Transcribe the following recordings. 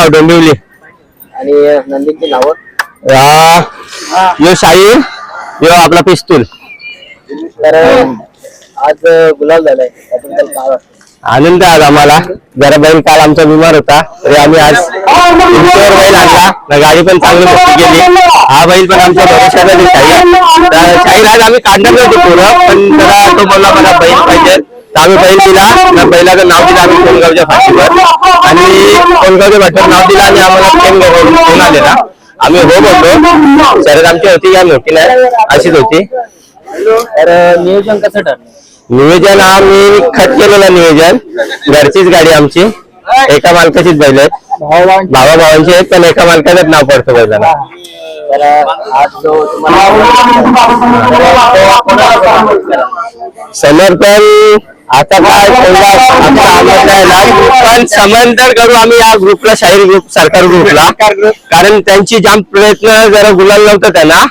डोंबिवली. आणि नंदीची नावं यो शाहीर, यो आपला पिस्तूल. तर आज गुलाल झालाय त्याबद्दल काय वाटतं? आनंद आज आम्हाला. जरा बैल काल आमचा बिमार होता तरी आम्ही आज बैल आणला. गाडी पण चांगली मोठी केली. हा बैल पण आमच्या भरोशाला शाहीर आज आम्ही काढणार नव्हतो पुरं, पण जरा तो बोलला मला बैल पाहिजे. आम्ही बैल दिला, बैलाचं नाव दिलं आम्ही कोणगावच्या फाटीवर, आणि कोणगावच्या फाटीवर नाव दिलं आणि आम्हाला फोन आलेला. आम्ही हो बोललो. शरद आमची होती काय मोठी नाही अशीच होती. तर नियोजन कसं ठरलं? नियोजन आम्ही खत केलेलं नियोजन. घरचीच गाडी आमची, एका मालकाचीच बैल आहेत. भावाभावांची आहेत, पण एका मालकाचंच नाव पडतं बैलाला. तर आज जो समर्थन आता काय पण समर्थन करू आम्ही या ग्रुपला, शाहीर ग्रुप, सरकार ग्रुपला. कारण त्यांची जाम प्रयत्न, जरा गुलाल नव्हतं त्यांना,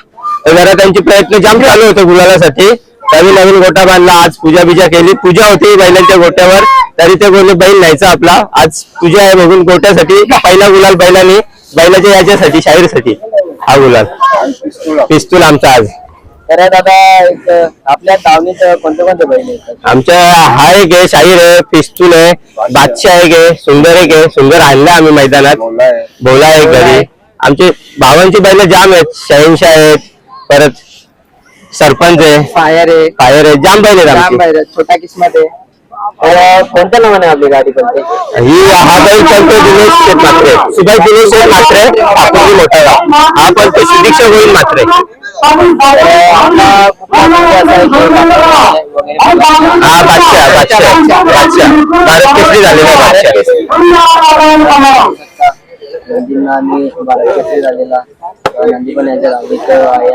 तर जरा त्यांचे प्रयत्न जाम चालू होते गुलालासाठी. त्यांनी नवीन गोटा बांधला. आज पूजा बिजा केली. पूजा होती बैलांच्या गोट्यावर, तरी ते बोलले बैल न्यायचा आपला. आज पूजा आहे बघून गोट्यासाठी पहिला गुलाल बैलांनी, बैलाच्या याच्यासाठी, शाहीरसाठी हा गुलाल पिस्तूल आमचा आज. तर दादा आपल्या दावणीत कोणते कोणते बैल आहेत? आमच्या हा एक आहे, शाहीर आहे, पिस्तूल आहे, बादशाह एक आहे, सुंदर एक आहे. सुंदर आणला आम्ही मैदानात. भोला आहे घरी. आमचे भावांची बैल जाम आहेत. शहनशाह आहेत, परत सरपंच आहे, फायर आहे, जाम बैल आहेत. छोटा किस्मत आहे. तर कोणत्या नावाने आपली गाडी बनते? हा बैल चलतो दिनेश शेठ मात्रे, सुभाष दिनेश शेठ मात्रे, आपली मोठा गाव. हा पण तो शिक्षक होईल मात्रे. हा बादशाह भारत केसरी झालेला बादशाह. नंदींना आणि भारत केसरी झालेला नंदी पण यांच्या गाडीत आहे.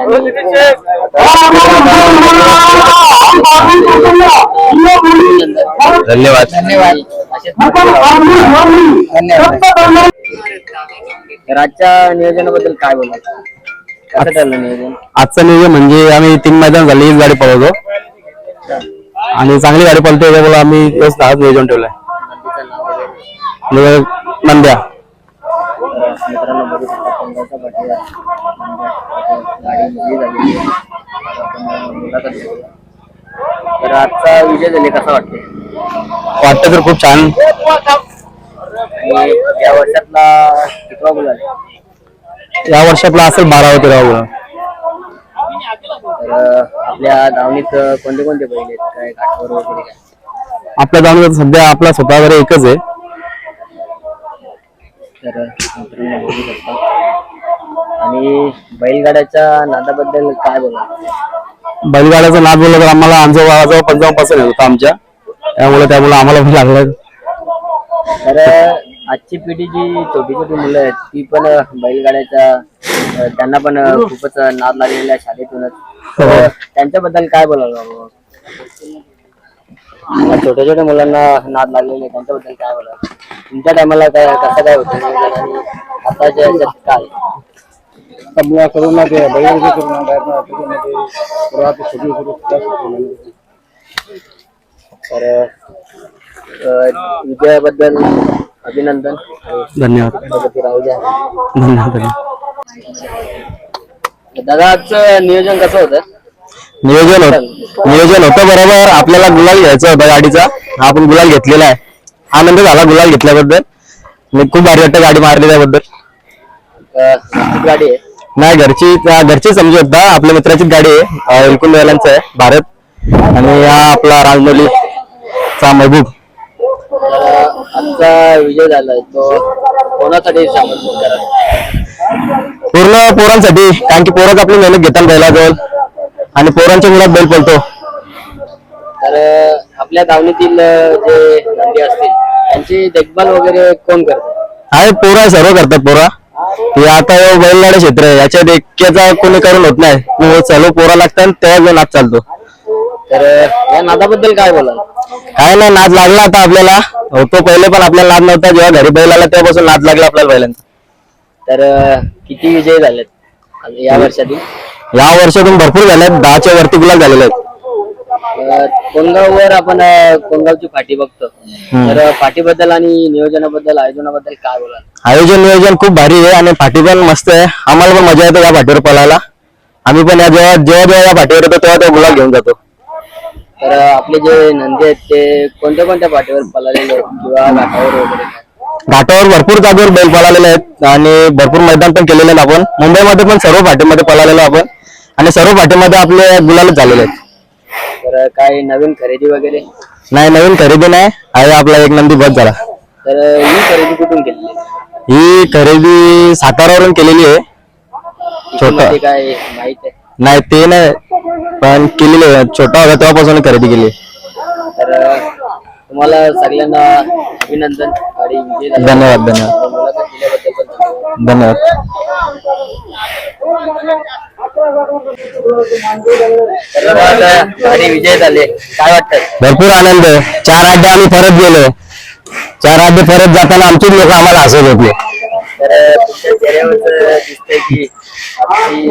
धन्यवाद. तर आजच्या नियोजनाबद्दल काय बोला? कसं ठरलं नियोजन? आजचं नियोजन म्हणजे आम्ही 3 मैदान झाले, हीच गाडी पळवतो आणि चांगली गाडी पळतो, त्यामुळे आम्ही तेच नियोजन ठेवलंय. नंद्या मित्रांनो बघू शकता कोणत्याचा बटला गाडी मुली झालेली आहे. तर आजचा विजय झाले कसा वाटते? वाटतं तर खूप छान. आणि या वर्षातला कितवा गुलाल? या वर्षातला असेल 12वा 13वा. तर आपल्या धावणीत कोणते कोणते बैल आहेत? काय काठावर वगैरे काय? आपल्या धावणीत सध्या आपला स्वतःवर एकच आहे. तर मित्रांनो बघू शकता. आणि बैलगाड्याच्या नादाबद्दल काय बोला? बैलगाड्याचा नाद बोलला तर आम्हाला आजोबा पंजाबपासून येत होता आमच्या, त्यामुळे आम्हाला पण लागलं. तर आजची पिढी जी छोटी छोटी मुलं आहेत ती पण बैलगाड्याच्या त्यांना पण खूपच नाद लागलेला आहे शाळेतूनच. त्यांच्याबद्दल काय बोलायला? छोट्या छोट्या मुलांना नाद लागलेले त्यांच्याबद्दल काय बोलायला? तुमच्या टायमाला काय कसं काय होतं आणि आताच्या याच्यात काय? तर विजयाबद्दल अभिनंदन. धन्यवाद. राहू द्या. धन्यवाद. दादा आजचं नियोजन कसं होतं? नियोजन होतं बरोबर. आपल्याला गुलाल घ्यायचा होता गाडीचा, आपण गुलाल घेतलेला आहे. आनंद झाला गुलाल घेतल्याबद्दल. खूप भारी वाटतं गाडी मारली त्याबद्दल. गाडी आहे नाही घरची समजू होता. आपल्या मित्राचीच गाडी आहे, एलकुंड वेलांचं आहे भारत, आणि हा आपला राजमौलीचा महबूब. आजचा विजय झालाय तो कोणासाठी समर्पित करा? पूर्ण पोरांसाठी, कारण की पोरच आपली मेहनत घेतात बैलाजवळ आणि पोरांच्या मुलात बैल पळतो. तर आपल्या दावणीतील जे नंदी असतील त्यांची देखभाल वगैरे कोण करते? आहे पोरं सर्व करतात. पोरा हे आता बैलगाडा क्षेत्र आहे, याच्यात एक्याचा कोणी करून होत नाही. सर्व पोरा लागतात, तेव्हा नाद चालतो. तर या नादाबद्दल काय बोलाल? काय नाही, नाद लागला आता आपल्याला. होतो पहिले पण आपल्याला नाद नव्हता, जेव्हा घरी बैल आला तेव्हापासून नाद लागला आपल्याला बैलांचा. तर किती विजय झालेत या वर्षातील? या वर्षातून भरपूर झालेत, 10च्या वरती गुलाल झालेले आहेत. कोणगाववर आपण कोणगावची पाठी बघतो. तर पाठीबद्दल आणि नियोजनाबद्दल आयोजनाबद्दल काय बोला? आयोजन नियोजन खूप भारी आहे आणि पाठी पण मस्त आहे. आम्हाला पण मजा येते या पाठीवर पळायला. आम्ही पण जेव्हा या पाठीवर येतो तेव्हा तो गुलाल घेऊन जातो. तर आपले जे नंदी आहेत ते कोणत्या कोणत्या पाठीवर पळालेले आहेत किंवा घाटावर वगैरे? घाटावर भरपूर जागेवर बैल पळालेले आहेत आणि भरपूर मैदान पण केलेले आहेत आपण. मुंबईमध्ये पण सर्व पाठीमध्ये पळालेलो आपण आणि सर्व पाठीमध्ये आपले गुलालच झालेले आहेत. तर काही नवीन खरेदी वगैरे? नाही, नवीन खरेदी नाही आहे. आपला एक नंदी बस झाला. तर ही खरेदी कुठून केली? ही खरेदी सातारावरून केलेली आहे. छोटा काय माहित आहे? नाही ते नाही, पण केलेली आहे. छोटा होता तेव्हापासून खरेदी केली. तर तुम्हाला सगळ्यांना अभिनंदन. गाडी विजयी झाली. धन्यवाद धन्यवाद मुलाखत दिल्याबद्दल पण धन्यवाद. तर आता गाडी विजय झाले, काय वाटतं? भरपूर आनंद. 4 अड्डे आम्ही परत गेलो. 4 अड्डे परत जाताना आमचीच लोक आम्हाला हसत होते. तर तुमच्या चेहऱ्यावर दिसतंय की आपली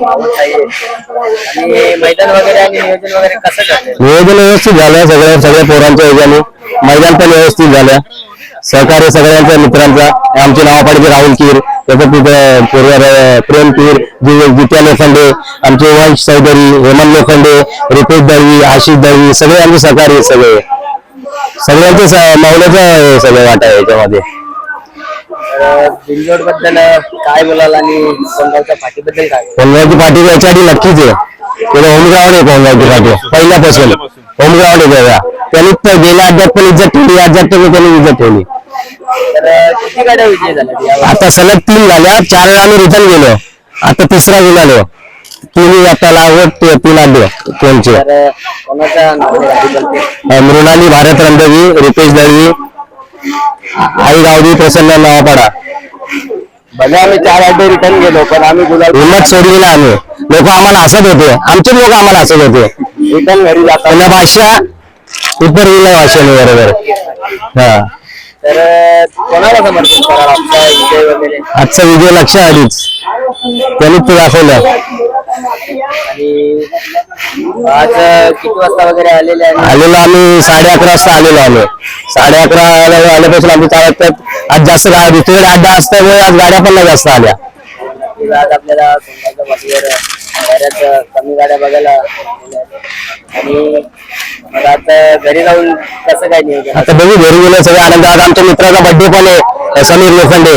मावळ आहे. आणि मैदान वगैरे आणि नियोजन वगैरे कसं झालं? नियोजन व्यवस्थित झालं सगळ्या पोरांच्या ह्याच्याने. मैदान पण व्यवस्थित झालं. सहकार्य सगळ्यांच्या मित्रांचा. आमचे नावापाडीचे राहुल कीर, त्याचं प्रेम कीर, जित्या लोखंडे, आमचे वंश चौधरी, हेमंत लोखंडे, रितेश दळवी, आशिष दळवी, सगळे आमचे सहकारी. सगळ्यांचे मावल्याचं सगळं वाटा आहे याच्यामध्ये. बिंजोड बद्दल काय बोलाल आणि कोणगावच्या पाठीबद्दल काय? कोणगावची पाठी याच्या आधी नक्कीच आहे. होमग्राउंड आहे कोणगावची पाठी पहिल्यापासून. होमग्राउंड आहे त्याचा. त्यांनी गेल्या अड्ड्यात पण इज्जत ठेवली, अड्ड्यात पण त्यांनी इज्जत ठेवली. तर किती गाड्या विजय झाल्या? आता सलग 3 झाल्या. 4 वेळा आम्ही रिटर्न गेलो. आता 3रा गेलो. 3 आता लागवड 3 अड्डे त्यांचे. तर कोणाच्या नावाने गाडी बनते? मृणाली भारत रंधवी, रितेश दळवी, आई गावडी, प्रसन्न नावापाडा. बघा आम्ही 4 अड्डे रिटर्न गेलो पण आम्ही गुलाल हिंमत सोडली ना आम्ही. लोक आम्हाला हसत होते. आमचे लोक आम्हाला हसत होते. रिटर्न घरी जाताना भाषा उपर गेल्या भाषेने बरोबर. हा. तर कोणाला समर्पित कराल आमचा विजय वगैरे? आजचा विजय लक्ष आधीच त्यांनी ते दाखवलं. आणि आज किती वाजता वगैरे आलेले आहे? आलेलो आम्ही 11:30 वाजता आलेलो आम्ही. 11:30 आल्यापासून आम्ही 4 वाजता. आज जास्त गाड्या दुसरीकडे अड्डा असल्यामुळे आज गाड्या पण नाही जास्त आल्या. आज आपल्याला कोणत्या पाठीवर बऱ्याच कमी गाड्या बघायला मिळाल्या. आणि मग आता घरी जाऊन कसं काय नियोजन? आता बघू घरी गेलो सगळे आनंद. आज आमच्या मित्राचा बर्थडे पण आहे, समीर लोखंडे.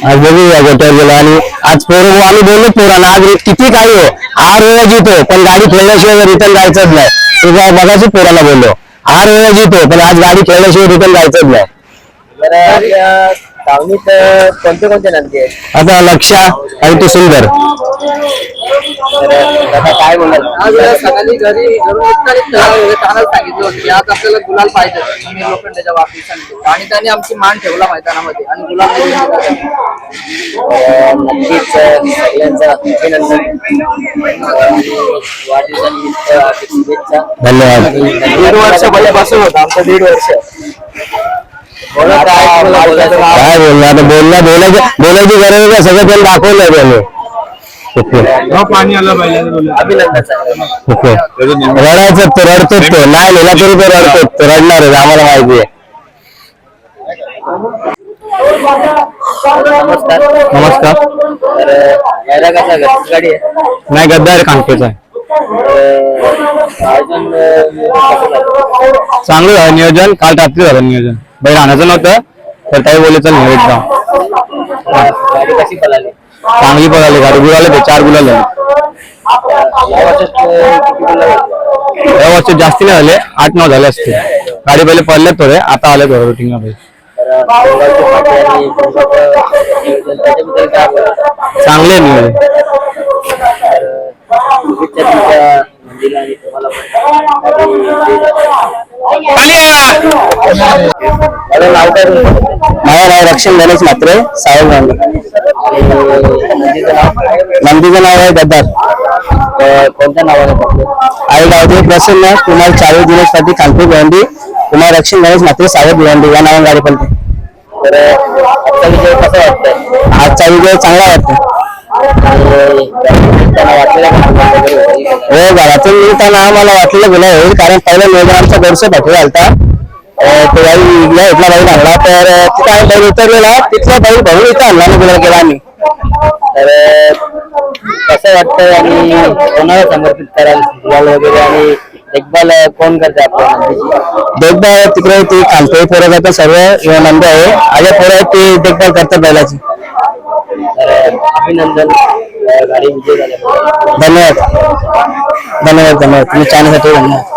आज बघूया गोट्यावर गेलो आणि आज आम्ही बोललो पोरांना आज किती काही हो, हार वेळा जितो पण गाडी खेळल्याशिवाय रिटर्न जायचंच नाही. तुझ्या बघायची पोरांना बोललो हार वेळा जितो पण आज गाडी खेळल्याशिवाय रिटर्न जायचंच नाही. तर धावणीत कोणते कोणते नंदी आहेत? आता लक्षा आणि तो सुंदर. तर काय बोलाल? आज सकाळी घरी सांगितलं होतं की आज आपल्याला गुलाल पाहिजे समीर लोखंडेच्या वापीसाठी आणि त्यांनी आमची मान ठेवला मैदानामध्ये आणि गुलाल नक्कीच सगळ्यांचं अभिनंदन. वाढदिवसानिमित्त हार्दिक शुभेच्छा. धन्यवाद. 1.5 वर्ष पहिल्यापासून होतं आमचं. 1.5 वर्ष. काय बोलणार आता बोलायची गरज नाही. सगळं त्यांनी दाखवलंय त्यांनी. पाणी आलं पाहिजे. अभिनंदन. रडायचं तो रडतोच तो. नाही लिहिला तरी तो रडतोच. रडणारच आम्हाला माहिती आहे. नमस्कार. नमस्कार. तर यायला कसा घरची गाडी आहे? नाही गद्दार कांकेचा आहे. अजून कसं झालं? चांगलं झालं नियोजन. काल रात्री झालं नियोजन. बैल आणायचं नव्हतं तर काही बोलायचं नाही. एकदम गाडी कशी पळाली? चांगली पळाली गाडी. गुलाले ते 4 गुलाल झाले. या वर्षात किती गुलाल झाले? या वर्षी जास्ती नाही झाले. 8-9 झाले असते. गाडी पहिले पडलेत थोडे. आता आले थोडं रुटीनला बैल. तर कोणगावची पाठी आणि कोणगावचं नियोजन त्याच्याबद्दल काय बोलाल? चांगले नियोजन. शुभेच्छा तुमच्या मंदिरला आणि तुम्हाला पण. नाव काय तुमचं? माझं नाव रक्षण गणेश मात्रे, साहेब. नंदीचं नाव आहे गद्दार. कोणत्या नावाने बघतो? आई गावचे प्रसन्न कुमार चाळीस दिवससाठी कानपूर भिवंडी, कुमार रक्षण गणेश मात्रे साहेब भिवंडी या नावाने गाडी पडते. तर आजचा विजय कसा वाटतंय? आजचा विजय चांगला वाटतो. त्यांना वाटलेलं का नंबर वगैरे होईल? हो घरातून निघताना आम्हाला वाटलेलं गुन्हा होईल, कारण पहिला नियोजन आमचा दर्श भटू घालता तो बैल या इथला बैल आणला, तर तिथं आम्ही बैल उतरलेला, तिथला बैल भाऊ इथं आणला आणि गुन्हा केला आम्ही. तर कसं वाटतंय आणि कोणाला समर्पित कराल गुलाल वगैरे, आणि देखभाल कोण करते आपल्या नंदीची? देखभाल तिकडे ती खालते पोरं जातं सर्व नंदी आहे, आगे पोरं आहेत ते देखभाल करतात बैलाची. तर अभिनंदन, गाडी विजय झाल्या. धन्यवाद धन्यवाद धन्यवाद, तुम्ही छान धन्यवाद.